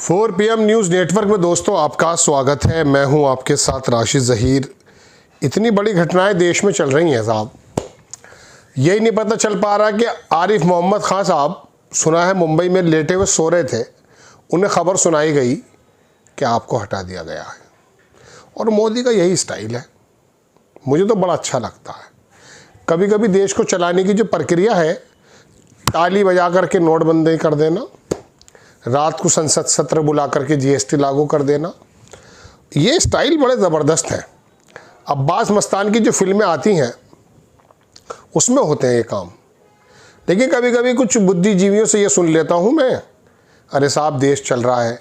4 PM news network में दोस्तों आपका स्वागत है। मैं हूं आपके साथ राशिद ज़हीर। इतनी बड़ी घटनाएं देश में चल रही हैं साहब, यही नहीं पता चल पा रहा कि आरिफ मोहम्मद खान साहब सुना है मुंबई में लेटे हुए सो रहे थे, उन्हें खबर सुनाई गई कि आपको हटा दिया गया है। और मोदी का यही स्टाइल है, मुझे तो बड़ा अच्छा लगता है। कभी कभी देश को चलाने की जो प्रक्रिया है, ताली बजा करके नोटबंदी कर देना, रात को संसद सत्र बुला करके जीएसटी लागू कर देना, ये स्टाइल बड़े ज़बरदस्त है। अब्बास मस्तान की जो फिल्में आती हैं उसमें होते हैं ये काम। लेकिन कभी कभी कुछ बुद्धिजीवियों से ये सुन लेता हूँ मैं, अरे साहब देश चल रहा है,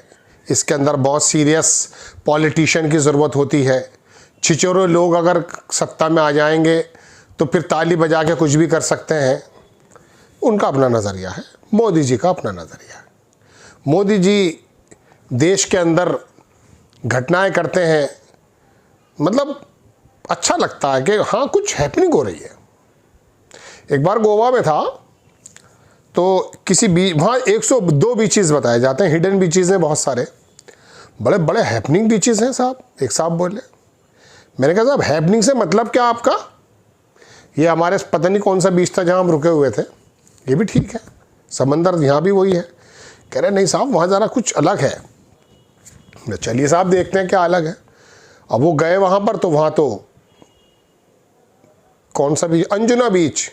इसके अंदर बहुत सीरियस पॉलिटिशियन की ज़रूरत होती है। छिछोरे लोग अगर सत्ता में आ जाएंगे तो फिर ताली बजा के कुछ भी कर सकते हैं। उनका अपना नज़रिया है, मोदी जी का अपना नज़रिया है। मोदी जी देश के अंदर घटनाएं करते हैं, मतलब अच्छा लगता है कि हाँ कुछ हैपनिंग हो रही है। एक बार गोवा में था तो किसी वहाँ 102 बीचेस बताए जाते हैं, हिडन बीचेस हैं बहुत सारे, बड़े बड़े हैपनिंग बीचेस हैं साहब। एक साहब बोले, मैंने कहा साहब हैपनिंग से मतलब क्या आपका? ये हमारे पता नहीं कौन सा बीच था जहाँ हम रुके हुए थे, ये भी ठीक है, समंदर यहाँ भी वही है। कह रहे नहीं साहब वहाँ ज़रा कुछ अलग है। चलिए साहब देखते हैं क्या अलग है। अब वो गए वहाँ पर तो वहाँ तो कौन सा बीच, अंजुना बीच,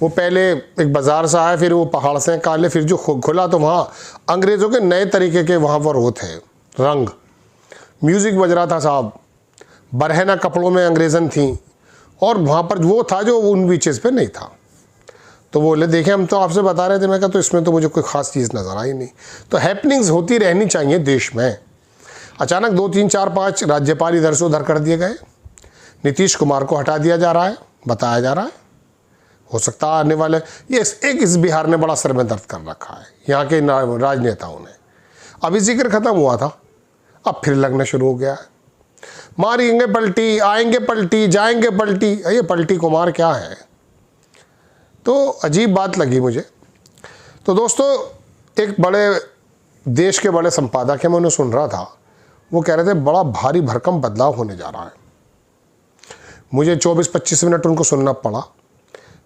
वो पहले एक बाज़ार सा है, फिर वो पहाड़ से काले, फिर जो खुला तो वहाँ अंग्रेज़ों के नए तरीके के वहाँ पर वो थे रंग, म्यूज़िक बज रहा था साहब, बरहना कपड़ों में अंग्रेज़न थी, और वहाँ पर वो था जो उन बीचेस पे नहीं था। तो बोले देखें हम तो आपसे बता रहे थे। मैं कहा तो इसमें तो मुझे कोई ख़ास चीज़ नज़र आई नहीं। तो हैपनिंग्स होती रहनी चाहिए देश में। अचानक 2 3 4 5 राज्यपाल इधर से उधर कर दिए गए, नीतीश कुमार को हटा दिया जा रहा है, बताया जा रहा है। हो सकता है आने वाले ये इस बिहार ने बड़ा सर में दर्द कर रखा है यहाँ के राजनेताओं ने। अभी जिक्र ख़त्म हुआ था, अब फिर लगना शुरू हो गया है, मारेंगे पलटी, आएंगे पलटी, जाएंगे पलटी। ये पलटी कुमार क्या है? तो अजीब बात लगी मुझे। तो दोस्तों एक बड़े देश के बड़े संपादक हैं, मैं उन्हें सुन रहा था, वो कह रहे थे बड़ा भारी भरकम बदलाव होने जा रहा है। मुझे 24-25 मिनट उनको सुनना पड़ा।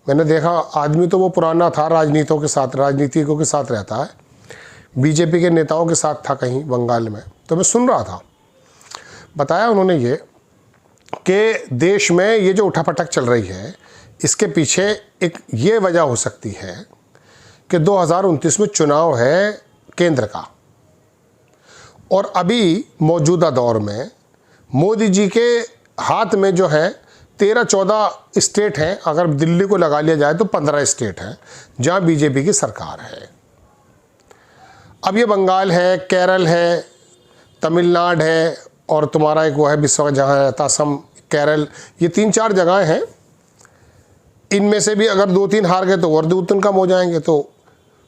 मैंने देखा आदमी तो वो पुराना था, राजनीतिकों के साथ रहता है, बीजेपी के नेताओं के साथ था कहीं बंगाल में, तो मैं सुन रहा था। बताया उन्होंने ये कि देश में ये जो उठापटक चल रही है, इसके पीछे एक ये वजह हो सकती है कि 2029 में चुनाव है केंद्र का, और अभी मौजूदा दौर में मोदी जी के हाथ में जो है 13-14 स्टेट हैं, अगर दिल्ली को लगा लिया जाए तो 15 स्टेट हैं जहां बीजेपी की सरकार है। अब ये बंगाल है, केरल है, तमिलनाडु है, और तुम्हारा एक वो है विश्व जहाँ रहता असम, केरल, ये 3-4 जगहें हैं। इनमें से भी अगर 2-3 हार गए तो और 2-3 कम हो जाएंगे। तो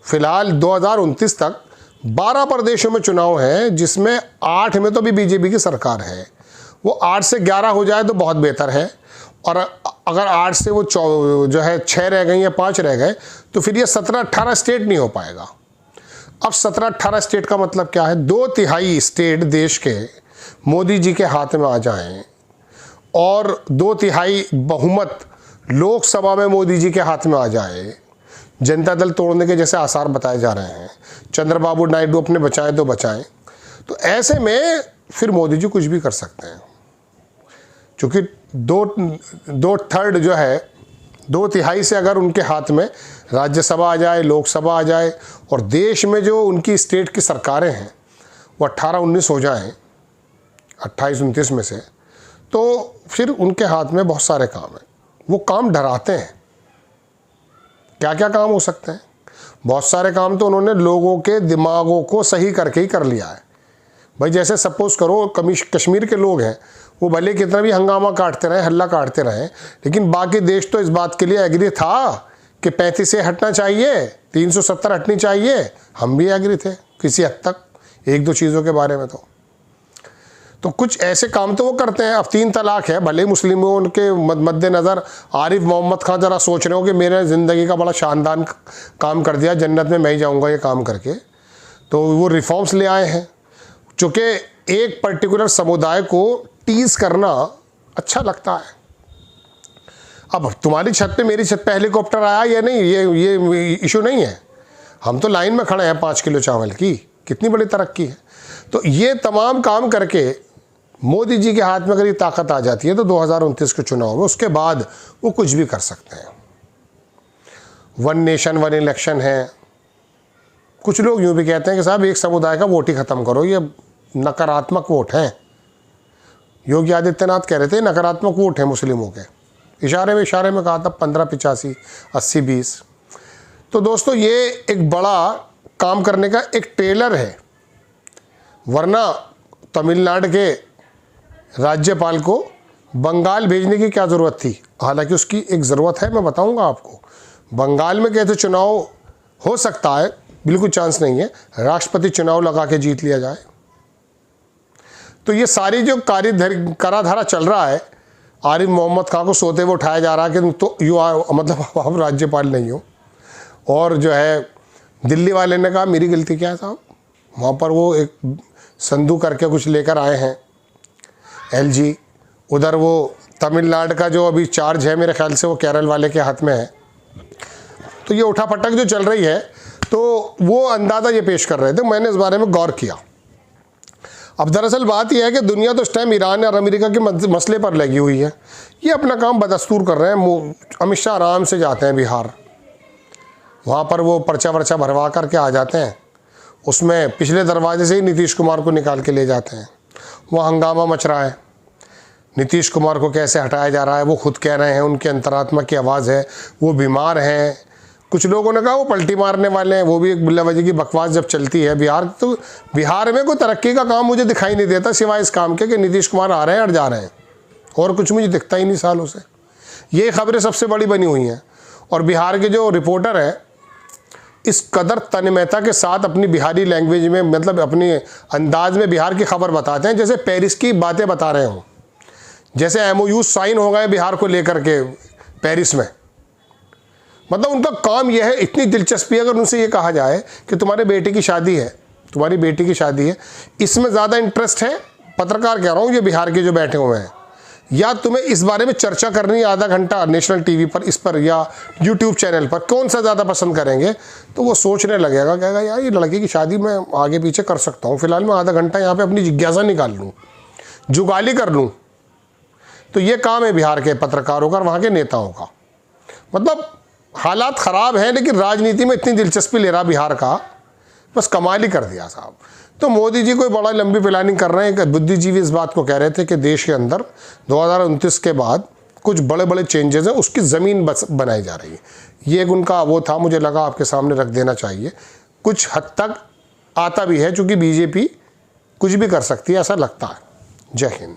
फिलहाल 2029 तक 12 प्रदेशों में चुनाव हैं, जिसमें 8 में तो भी बीजेपी की सरकार है। वो 8 से 11 हो जाए तो बहुत बेहतर है, और अगर 8 से वो जो है 6 रह गए या 5 रह गए तो फिर ये 17-18 स्टेट नहीं हो पाएगा। अब 17-18 स्टेट का मतलब क्या है? 2/3 स्टेट देश के मोदी जी के हाथ में आ जाएं, और 2/3 बहुमत लोकसभा में मोदी जी के हाथ में आ जाए, जनता दल तोड़ने के जैसे आसार बताए जा रहे हैं, चंद्रबाबू नायडू अपने बचाएं तो बचाएं, तो ऐसे में फिर मोदी जी कुछ भी कर सकते हैं। क्योंकि 2/3 जो है, 2/3 से अगर उनके हाथ में राज्यसभा आ जाए, लोकसभा आ जाए, और देश में जो उनकी स्टेट की सरकारें हैं वो 18-19 हो जाएं, 28-29 में से, तो फिर उनके हाथ में बहुत सारे काम हैं। वो काम डराते हैं। क्या क्या काम हो सकते हैं? बहुत सारे काम तो उन्होंने लोगों के दिमागों को सही करके ही कर लिया है। भाई जैसे सपोज़ करो कश्मीर के लोग हैं, वो भले कितना भी हंगामा काटते रहे, हल्ला काटते रहे, लेकिन बाकी देश तो इस बात के लिए एग्री था कि 35 से हटना चाहिए, 370 हटनी चाहिए। हम भी एग्री थे किसी हद तक, 1-2 चीज़ों के बारे में। तो कुछ ऐसे काम तो वो करते हैं। अब 3 तलाक है, भले मुस्लिमों के मद्देनज़र आरिफ मोहम्मद खान ज़रा सोच रहे हो कि मेरे ज़िंदगी का बड़ा शानदार काम कर दिया, जन्नत में मैं ही जाऊँगा ये काम करके, तो वो रिफॉर्म्स ले आए हैं, चूँकि एक पर्टिकुलर समुदाय को टीज करना अच्छा लगता है। अब तुम्हारी छत पे मेरी छत पे हेलीकॉप्टर आया या नहीं, ये इशू नहीं है। हम तो लाइन में खड़े हैं 5 किलो चावल की, कितनी बड़ी तरक्की है। तो ये तमाम काम करके मोदी जी के हाथ में अगर ये ताकत आ जाती है तो 2029 के चुनाव में उसके बाद वो कुछ भी कर सकते हैं। 1 नेशन 1 इलेक्शन है। कुछ लोग यूँ भी कहते हैं कि साहब एक समुदाय का वोट ही ख़त्म करो, ये नकारात्मक वोट हैं। योगी आदित्यनाथ कह रहे थे नकारात्मक वोट है मुस्लिमों के, इशारे में कहा था 15-85 80-20। तो दोस्तों ये एक बड़ा काम करने का एक ट्रेलर है, वरना तमिलनाडु के राज्यपाल को बंगाल भेजने की क्या ज़रूरत थी। हालांकि उसकी एक ज़रूरत है, मैं बताऊंगा आपको। बंगाल में कहते चुनाव हो सकता है, बिल्कुल चांस नहीं है, राष्ट्रपति चुनाव लगा के जीत लिया जाए। तो ये सारी जो कराधारा चल रहा है, आरिफ मोहम्मद खान को सोते हुए उठाया जा रहा है कि तो मतलब आप राज्यपाल नहीं हो। और जो है दिल्ली वाले ने कहा मेरी गलती क्या है साहब, वहाँ पर वो एक संधू करके कुछ लेकर आए हैं LG। उधर वो तमिलनाडु का जो अभी चार्ज है मेरे ख्याल से वो केरल वाले के हाथ में है। तो ये उठापटक जो चल रही है, तो वो अंदाज़ा ये पेश कर रहे थे। मैंने इस बारे में गौर किया। अब दरअसल बात यह है कि दुनिया तो इस टाइम ईरान और अमेरिका के मसले पर लगी हुई है। ये अपना काम बदस्तूर कर रहे हैं। अमित शाह आराम से जाते हैं बिहार, वहाँ पर वो पर्चा वर्चा भरवा करके आ जाते हैं। उसमें पिछले दरवाजे से ही नीतीश कुमार को निकाल के ले जाते हैं। वहाँ हंगामा मच रहा है, नीतीश कुमार को कैसे हटाया जा रहा है। वो खुद कह रहे हैं, उनके अंतरात्मा की आवाज़ है, वो बीमार हैं। कुछ लोगों ने कहा वो पलटी मारने वाले हैं। वो भी एक बिल्लावजी की बकवास जब चलती है। तो बिहार में कोई तरक्की का काम मुझे दिखाई नहीं देता सिवाय इस काम के कि नीतीश कुमार आ रहे हैं और जा रहे हैं, और कुछ मुझे दिखता ही नहीं सालों से। ये खबरें सबसे बड़ी बनी हुई हैं। और बिहार के जो रिपोर्टर हैं इस कदर तन्मयता के साथ अपनी बिहारी लैंग्वेज में, मतलब अपनी अंदाज में बिहार की खबर बताते हैं जैसे पेरिस की बातें बता रहे हों, जैसे MOU साइन हो गए बिहार को लेकर के पेरिस में। मतलब उनका काम यह है, इतनी दिलचस्पी अगर उनसे ये कहा जाए कि तुम्हारे बेटे की शादी है, तुम्हारी बेटी की शादी है, इसमें ज़्यादा इंटरेस्ट है, पत्रकार कह रहा हूँ ये बिहार के जो बैठे हुए हैं, या तुम्हें इस बारे में चर्चा करनी है आधा घंटा नेशनल TV पर, इस पर या YouTube चैनल पर, कौन सा ज़्यादा पसंद करेंगे? तो वो सोचने लगेगा, कहेगा यार ये लड़के की शादी मैं आगे पीछे कर सकता हूँ, फिलहाल मैं आधा घंटा यहाँ पे अपनी जिज्ञासा निकाल लूँ, जुगाली कर लूँ। तो ये काम है बिहार के पत्रकारों का और वहाँ के नेताओं का। मतलब हालात ख़राब हैं, लेकिन राजनीति में इतनी दिलचस्पी ले रहा बिहार का, बस कमाल ही कर दिया साहब। तो मोदी जी कोई बड़ा लंबी प्लानिंग कर रहे हैं। बुद्धिजीवी इस बात को कह रहे थे कि देश के अंदर 2029 के बाद कुछ बड़े बड़े चेंजेस हैं, उसकी ज़मीन बनाई जा रही है। ये एक उनका वो था, मुझे लगा आपके सामने रख देना चाहिए। कुछ हद तक आता भी है, चूँकि BJP कुछ भी कर सकती है ऐसा लगता है। जय हिंद।